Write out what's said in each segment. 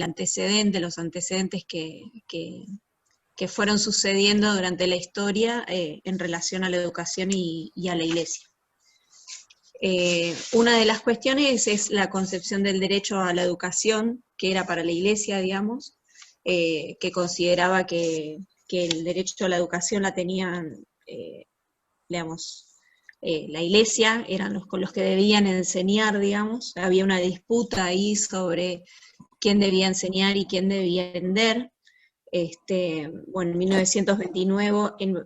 antecedente, los antecedentes que fueron sucediendo durante la historia en relación a la educación y a la Iglesia. Una de las cuestiones es la concepción del derecho a la educación, que era para la Iglesia, digamos, que consideraba que el derecho a la educación la tenían, digamos, la Iglesia, eran con los que debían enseñar, digamos, había una disputa ahí sobre quién debía enseñar y quién debía aprender. Bueno, en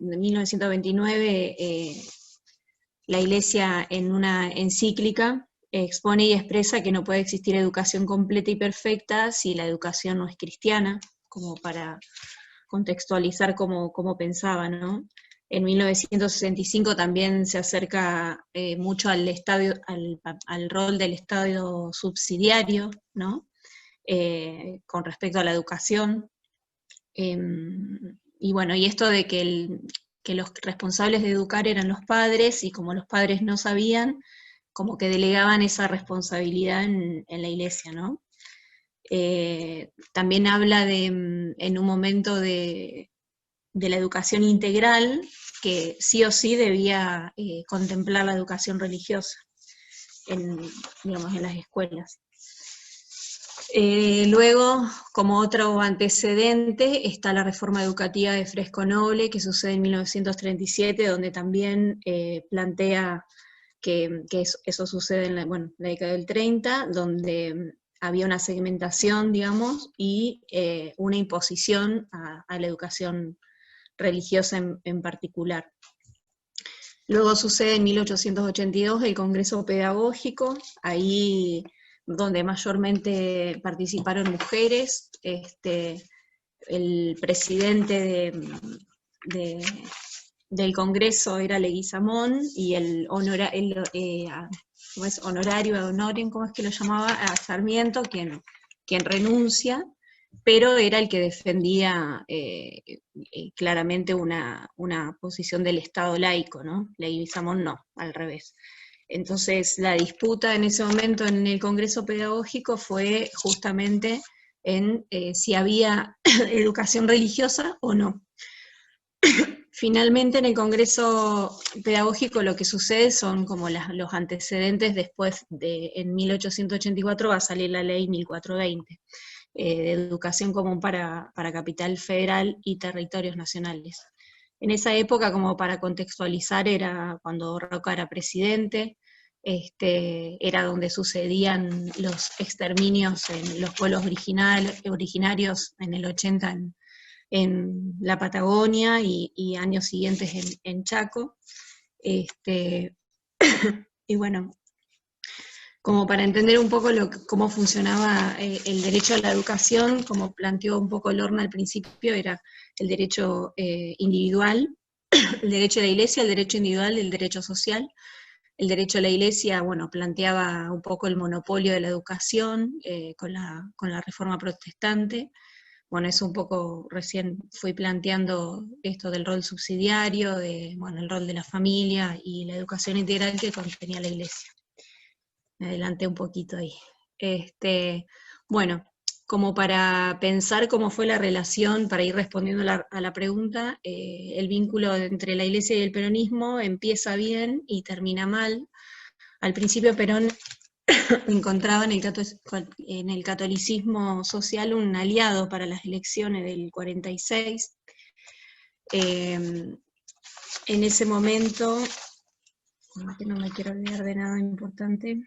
1929 la Iglesia en una encíclica expone y expresa que no puede existir educación completa y perfecta si la educación no es cristiana, como para contextualizar cómo pensaba, ¿no? En 1965 también se acerca mucho al rol del Estado subsidiario, ¿no? Con respecto a la educación. Y bueno, y esto de que los responsables de educar eran los padres, y como los padres no sabían, como que delegaban esa responsabilidad en la Iglesia, ¿no? También habla en un momento de la educación integral, que sí o sí debía contemplar la educación religiosa digamos, en las escuelas. Luego, como otro antecedente, está la reforma educativa de Fresco Noble, que sucede en 1937, donde también plantea que eso sucede en la década del 30, donde había una segmentación, digamos, y una imposición a la educación religiosa en particular. Luego sucede en 1882 el Congreso Pedagógico, ahí donde mayormente participaron mujeres. El presidente del Congreso era Leguizamón, y el honorario, ¿cómo es que lo llamaba? A Sarmiento, quien renuncia, pero era el que defendía claramente una posición del Estado laico, ¿no? Leguizamón no, al revés. Entonces la disputa en ese momento en el Congreso Pedagógico fue justamente en si había educación religiosa o no. Finalmente en el Congreso Pedagógico lo que sucede son como los antecedentes después en 1884 va a salir la ley 1420, de educación común para Capital Federal y territorios nacionales. En esa época, como para contextualizar, era cuando Roca era presidente, era donde sucedían los exterminios en los pueblos originarios en el 80 en la Patagonia, y años siguientes en Chaco. Y bueno, como para entender un poco cómo funcionaba el derecho a la educación, como planteó un poco Lorna al principio, era el derecho individual, el derecho de la Iglesia, el derecho individual y el derecho social. El derecho a la Iglesia, bueno, planteaba un poco el monopolio de la educación con la Reforma Protestante. Bueno, eso un poco recién fui planteando esto del rol subsidiario, el rol de la familia y la educación integral que contenía la Iglesia. Me adelanté un poquito ahí. Bueno, como para pensar cómo fue la relación, para ir respondiendo a la pregunta, el vínculo entre la Iglesia y el peronismo empieza bien y termina mal. Al principio Perón encontraba en el catolicismo social un aliado para las elecciones del 46. En ese momento, no me quiero olvidar de nada importante.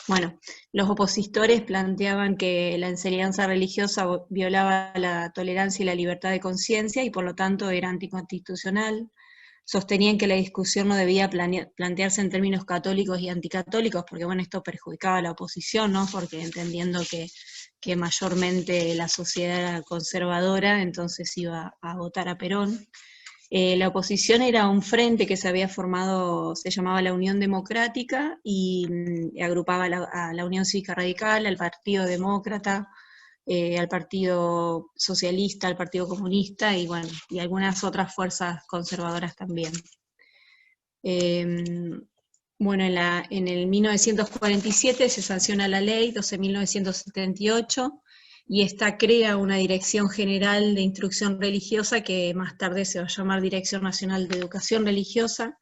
Bueno, los opositores planteaban que la enseñanza religiosa violaba la tolerancia y la libertad de conciencia y por lo tanto era anticonstitucional. Sostenían que la discusión no debía plantearse en términos católicos y anticatólicos, porque bueno, esto perjudicaba a la oposición, ¿no? Porque entendiendo que mayormente la sociedad era conservadora, entonces iba a votar a Perón. La oposición era un frente que se había formado, se llamaba la Unión Democrática, y agrupaba a la Unión Cívica Radical, al Partido Demócrata, al Partido Socialista, al Partido Comunista, y bueno, y algunas otras fuerzas conservadoras también. Bueno, en el 1947 se sanciona la ley 12.978, y esta crea una Dirección General de Instrucción Religiosa que más tarde se va a llamar Dirección Nacional de Educación Religiosa.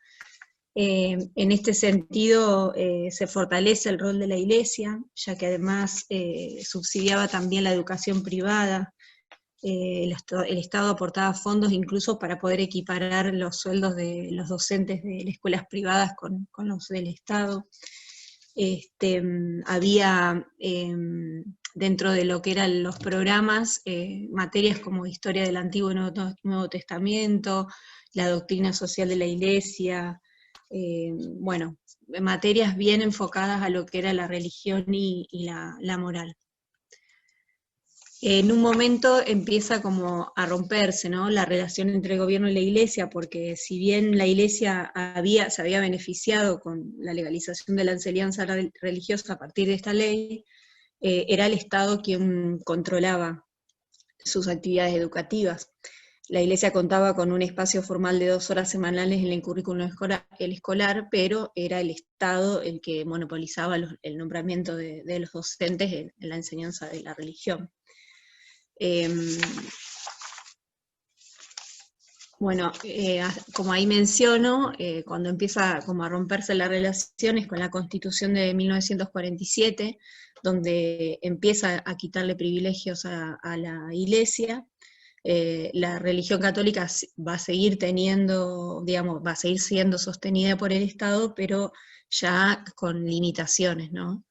En este sentido se fortalece el rol de la Iglesia, ya que además subsidiaba también la educación privada. El Estado aportaba fondos incluso para poder equiparar los sueldos de los docentes de las escuelas privadas con los del Estado. Había dentro de lo que eran los programas materias como historia del Antiguo y Nuevo Testamento, la doctrina social de la Iglesia, bueno, materias bien enfocadas a lo que era la religión y la moral. En un momento empieza como a romperse, ¿no?, la relación entre el gobierno y la Iglesia, porque si bien la Iglesia se había beneficiado con la legalización de la enseñanza religiosa a partir de esta ley, era el Estado quien controlaba sus actividades educativas. La Iglesia contaba con un espacio formal de 2 horas semanales en el currículum escolar, pero era el Estado el que monopolizaba el nombramiento de los docentes en la enseñanza de la religión. Bueno, como ahí menciono, cuando empieza como a romperse las relaciones con la Constitución de 1947, donde empieza a quitarle privilegios a la Iglesia, la religión católica va a seguir teniendo, digamos, va a seguir siendo sostenida por el Estado, pero ya con limitaciones, ¿no?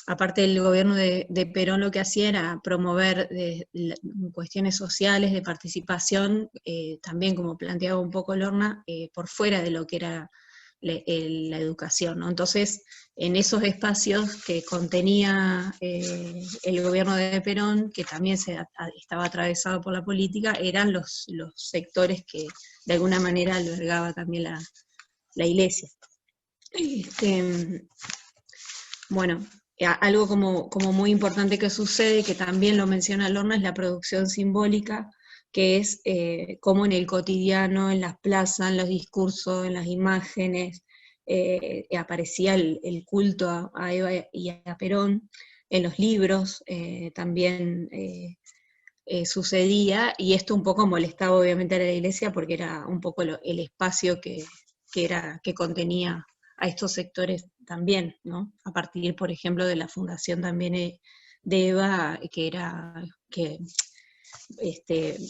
Aparte, el gobierno de Perón lo que hacía era promover cuestiones sociales de participación, también como planteaba un poco Lorna, por fuera de lo que era la educación, ¿no? Entonces, en esos espacios que contenía el gobierno de Perón, que también estaba atravesado por la política, eran los sectores que de alguna manera albergaba también la Iglesia. Bueno, algo como muy importante que sucede, que también lo menciona Lorna, es la producción simbólica, que es cómo en el cotidiano, en las plazas, en los discursos, en las imágenes, aparecía el culto a Eva y a Perón, en los libros también sucedía, y esto un poco molestaba obviamente a la Iglesia, porque era un poco el espacio que contenía a estos sectores también, ¿no? A partir, por ejemplo, de la fundación también de Eva, que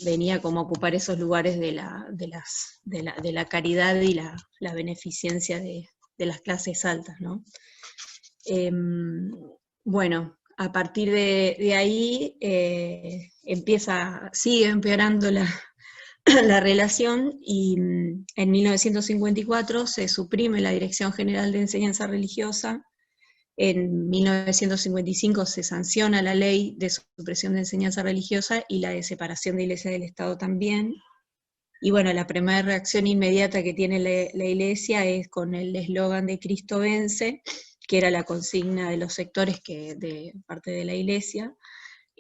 venía como a ocupar esos lugares de la caridad y la beneficencia de las clases altas, ¿no? Bueno, a partir de ahí sigue empeorando la relación, y en 1954 se suprime la Dirección General de Enseñanza Religiosa. En 1955 se sanciona la ley de supresión de enseñanza religiosa y la de separación de Iglesia del Estado también. Y bueno, la primera reacción inmediata que tiene la Iglesia es con el eslogan de Cristo vence, que era la consigna de los sectores de parte de la Iglesia.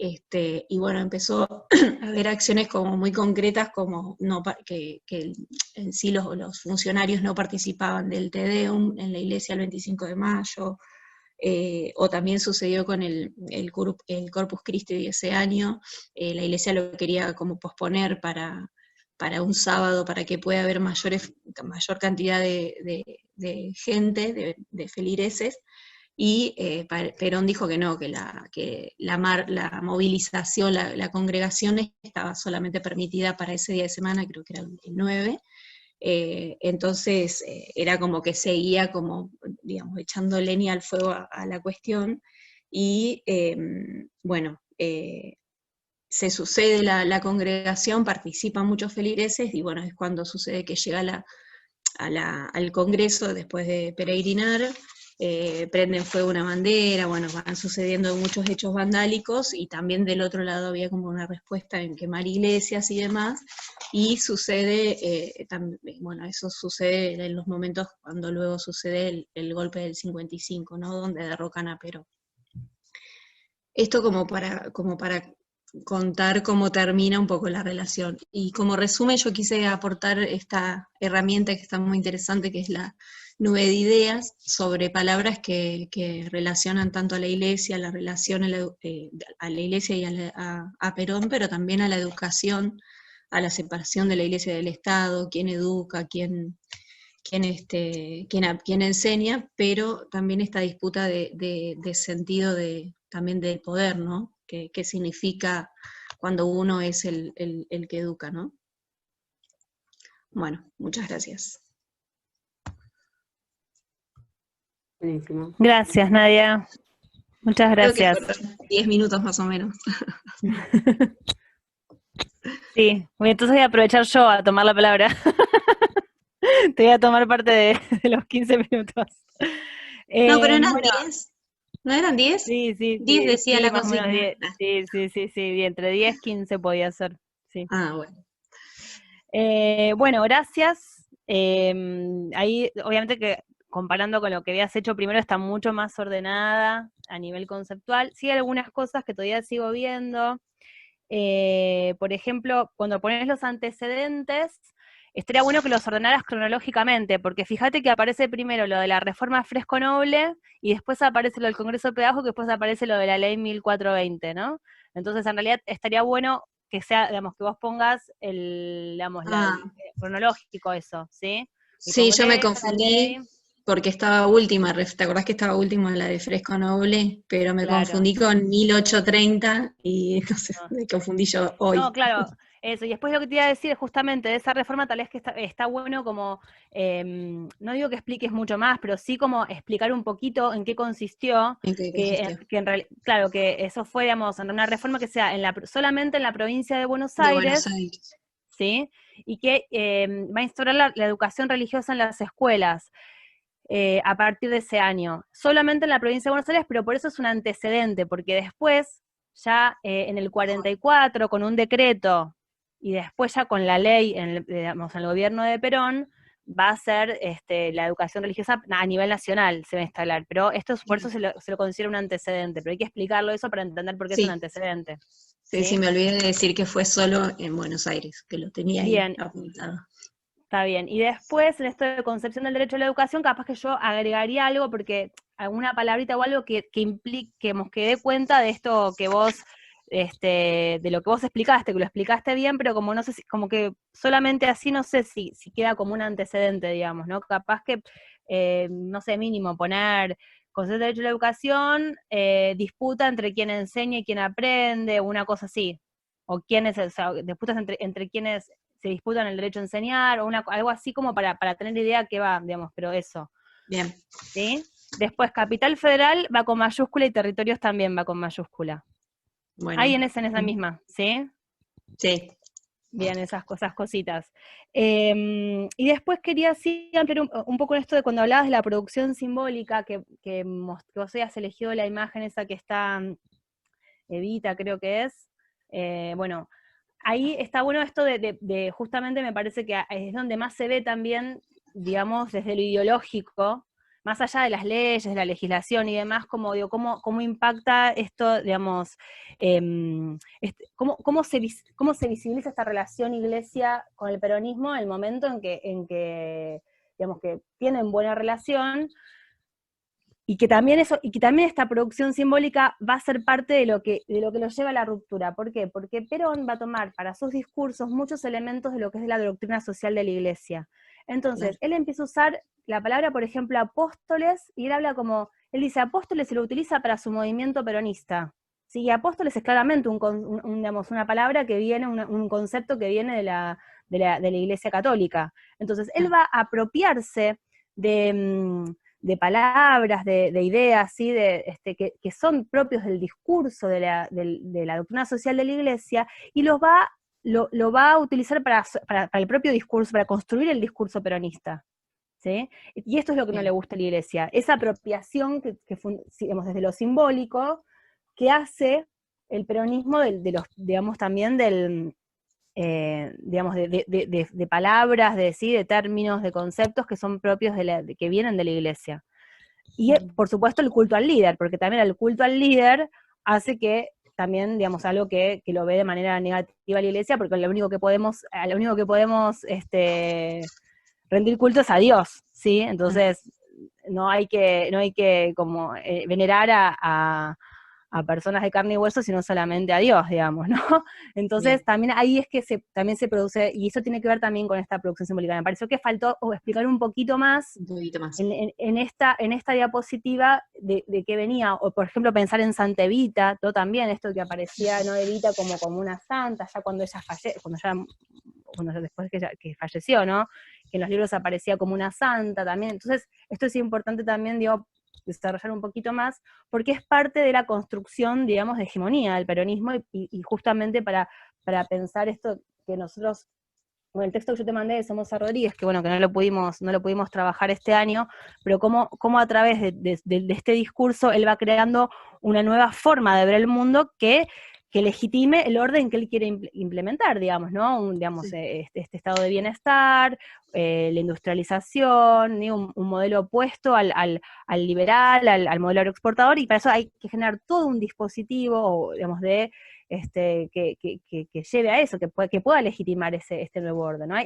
Y bueno, empezó a haber acciones como muy concretas, como que en sí los funcionarios no participaban del Te Deum en la Iglesia el 25 de mayo, o también sucedió con el Corpus Christi de ese año. La Iglesia lo quería como posponer para un sábado, para que pueda haber mayor cantidad de gente, de feligreses, y Perón dijo que no, que la movilización, la congregación estaba solamente permitida para ese día de semana, creo que era el 9, entonces era como que seguía como, digamos, echando leña al fuego a la cuestión, y bueno, se sucede la congregación, participan muchos feligreses, y bueno, es cuando sucede que llega al Congreso después de peregrinar, prenden fuego una bandera, bueno, van sucediendo muchos hechos vandálicos, y también del otro lado había como una respuesta en quemar iglesias y demás, y sucede, bueno, eso sucede en los momentos cuando luego sucede el golpe del 55, ¿no?, donde derrocan a Perón. Esto como para contar cómo termina un poco la relación. Y como resumen, yo quise aportar esta herramienta que está muy interesante, que es la nube de ideas, sobre palabras que relacionan tanto a la iglesia, a la relación a la iglesia y a Perón, pero también a la educación, a la separación de la iglesia y del Estado, quién educa, quién enseña, pero también esta disputa de sentido también del poder, ¿no? ¿Qué significa cuando uno es el que educa, ¿no? Bueno, muchas gracias. Buenísimo. Gracias, Nadia. Muchas Creo que gracias. fueron 10 minutos más o menos. Sí, entonces voy a aprovechar yo a tomar la palabra. Te voy a tomar parte de los 15 minutos. No, pero eran Bueno, 10. ¿No eran 10? sí, 10 decía sí, la más o menos consigna. 10. Sí, entre 10, 15 podía ser, sí. Ah, bueno. Bueno, gracias. Ahí, obviamente que comparando con lo que habías hecho primero, está mucho más ordenada a nivel conceptual. Sí hay algunas cosas que todavía sigo viendo. Por ejemplo, cuando pones los antecedentes, estaría bueno que los ordenaras cronológicamente, porque fíjate que aparece primero lo de la reforma Fresco Noble, y después aparece lo del Congreso Pedagógico, y después aparece lo de la ley 1420, ¿no? Entonces, en realidad, estaría bueno que sea, digamos, que vos pongas cronológico eso, ¿sí? El Sí, yo me Congreso, la confundí ley, porque estaba última, ¿te acordás que estaba última la de Fresco Noble? Pero me claro. confundí con 1830 y no sé, me confundí yo No, hoy. claro, eso. Y después lo que te iba a decir es justamente de esa reforma, tal vez que está bueno como, no digo que expliques mucho más, pero sí como explicar un poquito en qué consistió, ¿En qué consistió? claro, que eso fue, digamos, una reforma que sea solamente en la provincia de Buenos De Buenos Aires, Aires. ¿sí? Y que va a instaurar la educación religiosa en las escuelas. A partir de ese año, solamente en la provincia de Buenos Aires, pero por eso es un antecedente, porque después, ya en el 44, con un decreto, y después ya con la ley, digamos, en el gobierno de Perón, va a ser la educación religiosa a nivel nacional, se va a instalar, pero por eso se lo considera un antecedente, pero hay que explicarlo eso para entender por qué es un Sí, antecedente. sí, ¿Sí? me olvidé de decir que fue solo en Buenos Aires, que lo tenía ahí Bien, apuntado. está bien. Y después, en esto de concepción del derecho a la educación, capaz que yo agregaría algo, porque alguna palabrita o algo que implique, que dé cuenta de esto que vos, de lo que vos explicaste, que lo explicaste bien, pero como no sé si, como que solamente así no sé si queda como un antecedente, digamos, ¿no? Capaz que, no sé, mínimo, poner concepto de derecho a la educación, disputa entre quien enseña y quien aprende, una cosa así. O quiénes, o sea, disputas entre quienes se disputan el derecho a enseñar, o algo así como para tener idea qué va, digamos, pero eso. Bien. ¿Sí? Después, Capital Federal va con mayúscula y territorios también va con mayúscula. Bueno. Ahí en esa misma, ¿sí? Sí. Bien, esas cositas. Y después quería sí ampliar un poco en esto de cuando hablabas de la producción simbólica, que vos hayas elegido la imagen esa que está, Evita creo que es, bueno, ahí está bueno esto de justamente me parece que es donde más se ve también, digamos, desde lo ideológico, más allá de las leyes, de la legislación y demás, como digo, cómo impacta esto, digamos, cómo se visibiliza esta relación iglesia con el peronismo en el momento en que digamos, que tienen buena relación, y que también esta producción simbólica va a ser parte de lo que lo lleva a la ruptura. ¿Por qué? Porque Perón va a tomar para sus discursos muchos elementos de lo que es la doctrina social de la Iglesia. Entonces, Claro. él empieza a usar la palabra, por ejemplo, apóstoles, y él dice apóstoles y lo utiliza para su movimiento peronista. Sí, y apóstoles es claramente digamos, una palabra que viene, un concepto que viene de la Iglesia Católica. Entonces, él va a apropiarse de palabras, de ideas, ¿sí? Que son propios del discurso de la doctrina social de la Iglesia, y lo va a utilizar para el propio discurso, para construir el discurso peronista. ¿Sí? Y esto es lo que no le gusta a la Iglesia, esa apropiación digamos, desde lo simbólico, que hace el peronismo digamos, también digamos, de palabras, de términos, de conceptos que son propios que vienen de la Iglesia. Y por supuesto el culto al líder, porque también el culto al líder hace que también, digamos, algo que lo ve de manera negativa la Iglesia, porque lo único que podemos rendir culto es a Dios, ¿sí? Entonces, no hay que como venerar a personas de carne y hueso, sino solamente a Dios, digamos, ¿no? Entonces, Bien. también ahí es que también se produce, y eso tiene que ver también con esta producción simbólica. Me pareció que faltó explicar un poquito más Un poquito más. en esta diapositiva de qué venía, o por ejemplo pensar en Santa Evita, todo también esto que aparecía, ¿no? Evita como una santa, ya cuando ella después que falleció, ¿no? Que en los libros aparecía como una santa también. Entonces, esto es importante también, digo, desarrollar un poquito más, porque es parte de la construcción, digamos, de hegemonía del peronismo, y justamente para pensar esto que nosotros, con el texto que yo te mandé de Somoza Rodríguez, que bueno, que no lo pudimos trabajar este año, pero cómo a través de este discurso él va creando una nueva forma de ver el mundo que legitime el orden que él quiere implementar, digamos, ¿no? Sí. Este estado de bienestar, la industrialización, ¿sí? Un modelo opuesto al liberal, al modelo agroexportador, y para eso hay que generar todo un dispositivo, digamos, que lleve a eso, que pueda legitimar este nuevo orden, ¿no?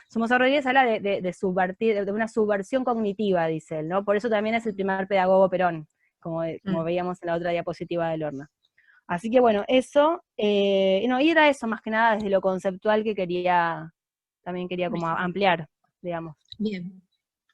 Somoza Rodríguez habla de subvertir, de una subversión cognitiva, dice él, ¿no? Por eso también es el primer pedagogo Perón, como veíamos en la otra diapositiva del Horna. Así que bueno, eso, no, y era eso más que nada desde lo conceptual que también quería como ampliar, digamos. Bien.